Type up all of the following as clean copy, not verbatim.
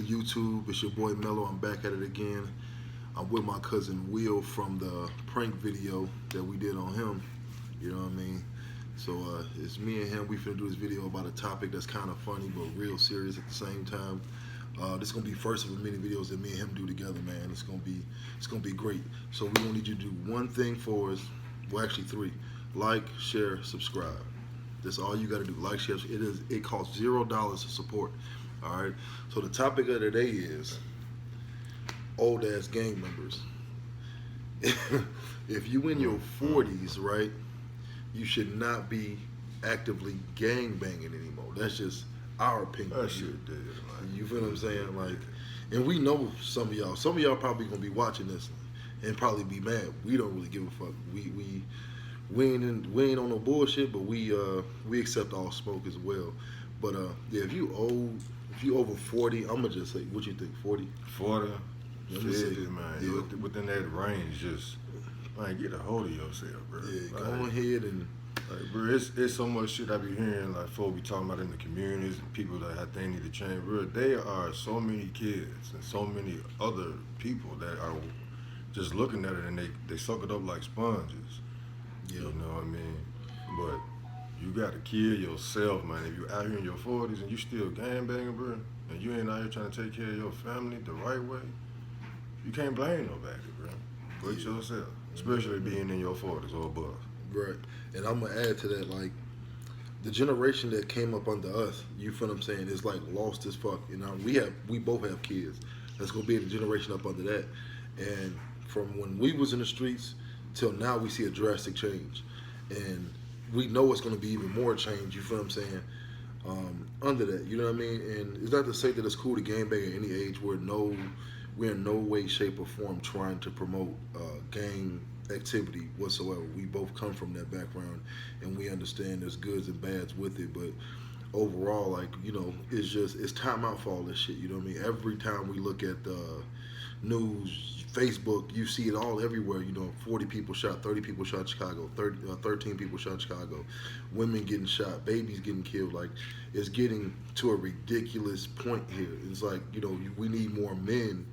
YouTube. It's your boy Mello. I'm back at it again. I'm with my cousin Will from the prank video that we did on him. You know what I mean? So it's me and him. We finna do this video about a topic that's kind of funny but real serious at the same time. This is gonna be first of many videos that me and him do together, man. It's gonna be great. So we gonna need you to do one thing for us. Well, actually three: like, share, subscribe. That's all you gotta do. Like, share. It costs $0 to support. All right. So the topic of the day is old ass gang members. If you in your 40s, right, you should not be actively gang banging anymore. That's just our opinion. That shit dead, man. You feel what I'm saying? Like, and we know some of y'all. Some of y'all probably gonna be watching this and probably be mad. We don't really give a fuck. We ain't on no bullshit, but we accept all smoke as well. But yeah, if you over 40, I'm gonna just say, what you think? 40? 40? Shit, man. Yeah. Within that range, just man, get a hold of yourself, bro. Yeah, like, go ahead and. Like, bro, it's so much shit I be hearing, like, folks be talking about in the communities and people that have things need to change. Bro, there are so many kids and so many other people that are just looking at it and they suck it up like sponges. Yeah. You know what I mean? But you got to kill yourself, man. If you out here in your 40s and you still gangbanging, bro, and you ain't out here trying to take care of your family the right way, you can't blame nobody, bro. But yourself, especially being in your 40s or above. Right. And I'm gonna add to that, like, the generation that came up under us, you feel what I'm saying, is like lost as fuck. You know, we both have kids. That's gonna be the generation up under that. And from when we was in the streets till now, we see a drastic change. And we know it's gonna be even more change, you feel what I'm saying, under that. You know what I mean? And it's not to say that it's cool to gangbang at any age. We're in no way, shape, or form trying to promote gang activity whatsoever. We both come from that background and we understand there's goods and bads with it, but overall, like, you know, it's time out for all this shit. You know what I mean? Every time we look at the news, Facebook, you see it all everywhere. You know, 40 people shot, 30 people shot in Chicago, 13 people shot in Chicago, women getting shot, babies getting killed. Like, it's getting to a ridiculous point here. It's like, you know, we need more men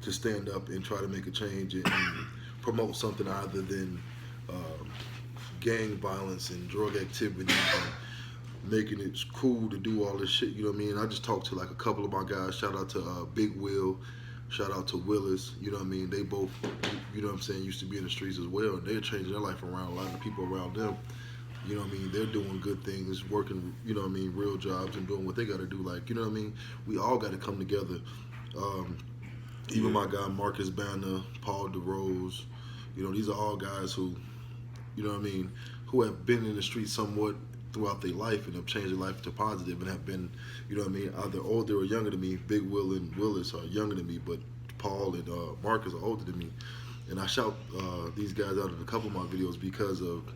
to stand up and try to make a change and promote something other than gang violence and drug activity and making it cool to do all this shit. You know what I mean? I just talked to like a couple of my guys. Shout out to Big Will. Shout out to Willis. You know what I mean? They both, you know what I'm saying, used to be in the streets as well. And they're changing their life around. A lot of the people around them, you know what I mean? They're doing good things, working, you know what I mean, real jobs and doing what they got to do. Like, you know what I mean? We all got to come together. Even my guy Marcus Banner, Paul DeRose, you know, these are all guys who, you know what I mean, who have been in the street somewhat throughout their life and have changed their life to positive and have been, you know what I mean, either older or younger than me. Big Will and Willis are younger than me, but Paul and Marcus are older than me. And I shout these guys out in a couple of my videos because of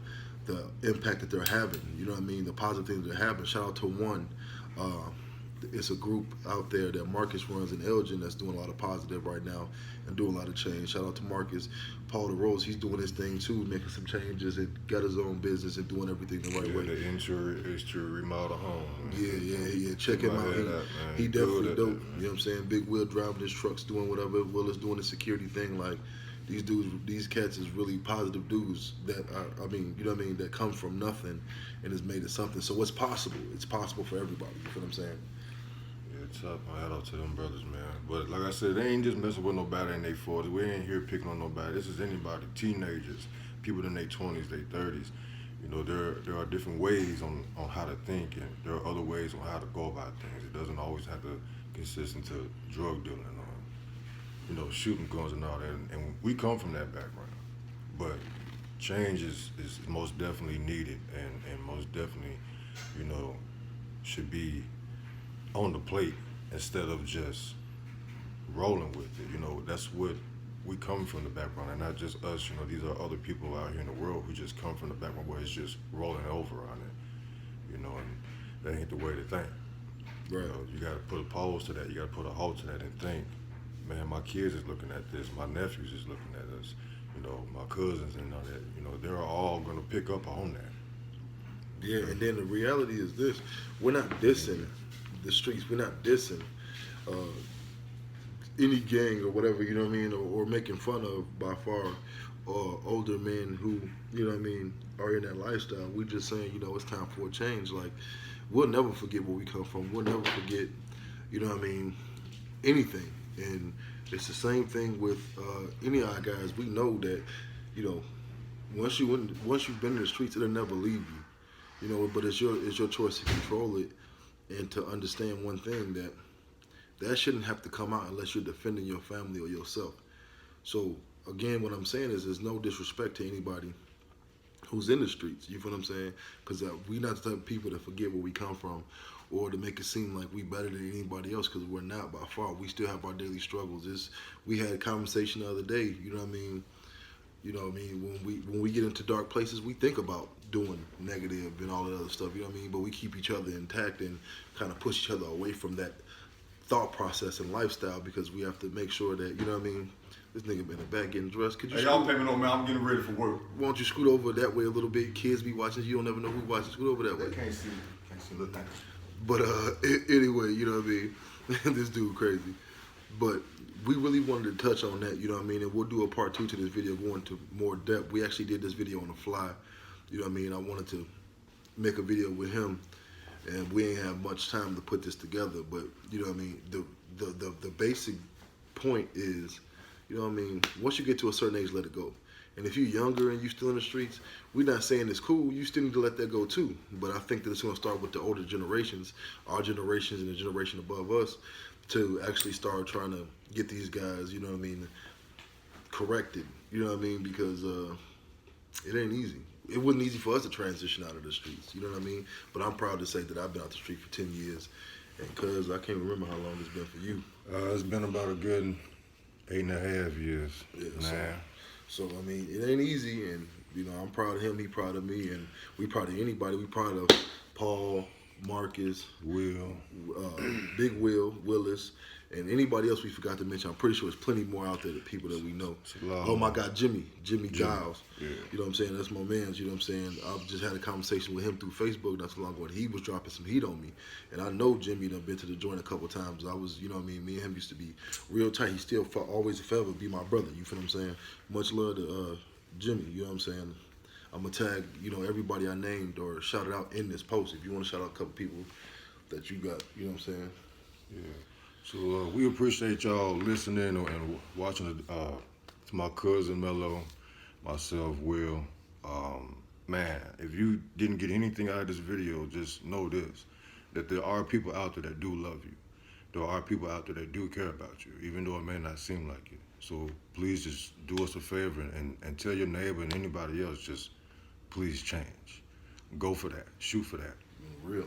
the impact that they're having, you know what I mean, the positive things they're having. Shout out to one. It's a group out there that Marcus runs in Elgin that's doing a lot of positive right now and doing a lot of change. Shout out to Marcus. Paul DeRose, he's doing his thing too, making some changes and got his own business and doing everything the right way. The interior is to remodel home. Yeah. Check him out. He definitely dope. You know what I'm saying? Big Will driving his trucks, doing whatever. Will is doing the security thing. Like, these dudes, these cats is really positive dudes that are, I mean, you know what I mean, that come from nothing and has made it something. So it's possible. It's possible for everybody. You feel what I'm saying? It's up. My hat out to them brothers, man. But like I said, they ain't just messing with nobody in their 40s. We ain't here picking on nobody. This is anybody, teenagers, people in their 20s, their 30s. You know, there are different ways on how to think, and there are other ways on how to go about things. It doesn't always have to consist into drug dealing or, you know, shooting guns and all that. And we come from that background. But change is most definitely needed and most definitely, you know, should be on the plate instead of just rolling with it. You know, that's what we come from the background, and not just us. You know, these are other people out here in the world who just come from the background where it's just rolling over on it. You know, and that ain't the way to think. Right. You know, you got to put a pause to that. You got to put a halt to that and think, man, my kids is looking at this. My nephews is looking at us. You know, my cousins and all that. You know, they're all going to pick up on that. Yeah, and then the reality is this: we're not dissing the streets. We're not dissing any gang or whatever, you know what I mean, or making fun of by far, or older men who, you know what I mean, are in that lifestyle. We just saying, you know, it's time for a change. Like, we'll never forget where we come from. We'll never forget, you know what I mean, anything. And it's the same thing with any of our guys. We know that, you know, once you've been in the streets, it'll never leave you. You know, but it's your choice to control it and to understand one thing that shouldn't have to come out unless you're defending your family or yourself. So again, what I'm saying is there's no disrespect to anybody who's in the streets. You feel what I'm saying? Because we not the type of people that forget where we come from, or to make it seem like we better than anybody else. Because we're not by far. We still have our daily struggles. We had a conversation the other day. You know what I mean? You know what I mean? When we get into dark places, we think about doing negative and all that other stuff. You know what I mean? But we keep each other intact and kind of push each other away from that thought process and lifestyle, because we have to make sure that, you know what I mean, this nigga been in the back getting dressed. Could you Hey, y'all pay me no man. I'm getting ready for work. why don't you scoot over that way a little bit? Kids be watching. You don't never know who watching. Scoot over that way. They can't see me. Can't see little things. But anyway, you know what I mean? This dude crazy. But we really wanted to touch on that, you know what I mean? And we'll do a part 2 to this video, going into more depth. We actually did this video on the fly. You know what I mean? I wanted to make a video with him, and we ain't have much time to put this together. But you know what I mean? The basic point is, you know what I mean, once you get to a certain age, let it go. And if you're younger and you still in the streets, we're not saying it's cool. You still need to let that go too. But I think that it's going to start with the older generations, our generations and the generation above us, to actually start trying to get these guys, you know what I mean, corrected. You know what I mean? Because it ain't easy. It wasn't easy for us to transition out of the streets. You know what I mean? But I'm proud to say that I've been out the street for 10 years. And cuz I can't remember how long it's been for you. It's been about a good 8.5 years. Yeah, so I mean, it ain't easy, and you know, I'm proud of him. He proud of me, and we proud of anybody. We proud of Paul, Marcus, Will, Big Willis, and anybody else we forgot to mention. I'm pretty sure there's plenty more out there, the people that we know. Oh my God, Jimmy Giles. Yeah. You know what I'm saying? That's my man's. You know what I'm saying? I've just had a conversation with him through Facebook not so long ago, and he was dropping some heat on me. And I know Jimmy done been to the joint a couple times. I was, you know what I mean? Me and him used to be real tight. He still always forever be my brother. You feel what I'm saying? Much love to Jimmy. You know what I'm saying? I'm gonna tag, you know, everybody I named or shouted out in this post. If you want to shout out a couple people that you got, you know what I'm saying? Yeah. So we appreciate y'all listening and watching to my cousin Mello, myself, Will. Man, if you didn't get anything out of this video, just know this, that there are people out there that do love you. There are people out there that do care about you, even though it may not seem like it. So please just do us a favor and tell your neighbor and anybody else, just please change. Go for that. Shoot for that. Real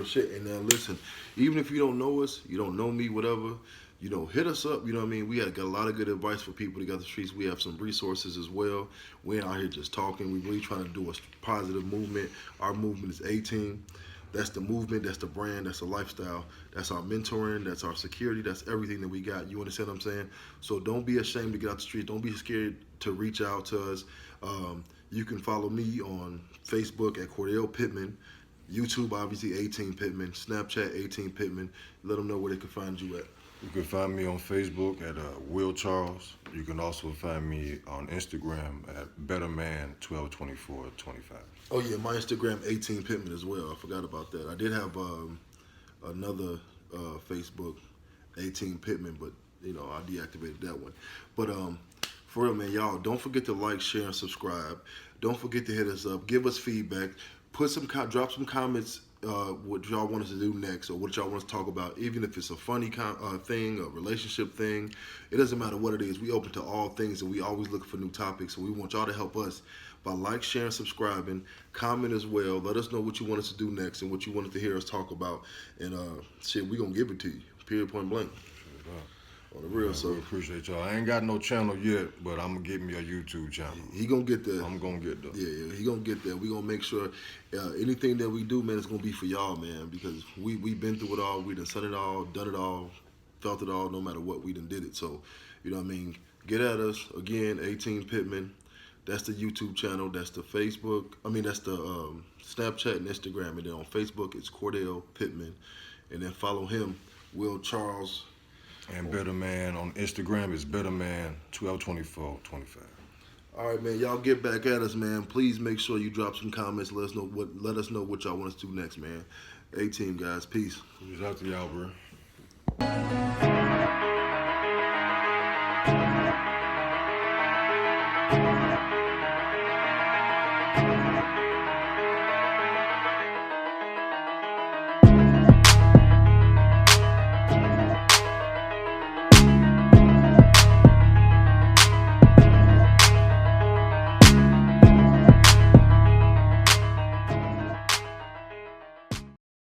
shit. And now listen, even if you don't know us, you don't know me, whatever, you know, hit us up. You know what I mean? We got a lot of good advice for people that got the streets. We have some resources as well. We ain't out here just talking. We really trying to do a positive movement. Our movement is Ateam. That's the movement, that's the brand, that's the lifestyle, that's our mentoring, that's our security, that's everything that we got. You understand what I'm saying? So don't be ashamed to get out the street. Don't be scared to reach out to us. You can follow me on Facebook at Cordell Pittman, YouTube obviously Ateam Pittman, Snapchat Ateam Pittman. Let them know where they can find you at. You can find me on Facebook at Will Charles. You can also find me on Instagram at BetterMan122425. Oh yeah, my Instagram Ateam Pittman as well. I forgot about that. I did have another Facebook Ateam Pittman, but you know I deactivated that one. But for real, man, y'all don't forget to like, share, and subscribe. Don't forget to hit us up. Give us feedback. Drop some comments. What y'all want us to do next, or what y'all want us to talk about, even if it's a funny thing, a relationship thing. It doesn't matter what it is. We open to all things, and we always look for new topics. So we want y'all to help us by like, sharing, subscribing, comment as well. Let us know what you want us to do next and what you wanted to hear us talk about. And shit, we gonna give it to you. Period, point blank. On the real, so we appreciate y'all. I ain't got no channel yet, but I'm gonna get me a YouTube channel. He gonna get there. I'm gonna get there. Yeah, he gonna get there. We gonna make sure anything that we do, man, is gonna be for y'all, man, because we been through it all. We done seen it all, done it all, felt it all. No matter what, we done did it. So, you know what I mean? Get at us again, Ateam Pittman. That's the YouTube channel. That's the Facebook. I mean, that's the Snapchat and Instagram. And then on Facebook, it's Cordell Pittman. And then follow him Will Charles. And Better Man on Instagram is BetterMan 122425. All right, man. Y'all get back at us, man. Please make sure you drop some comments. Let us know what y'all want us to do next, man. Ateam, guys. Peace. Shout out to y'all, bro.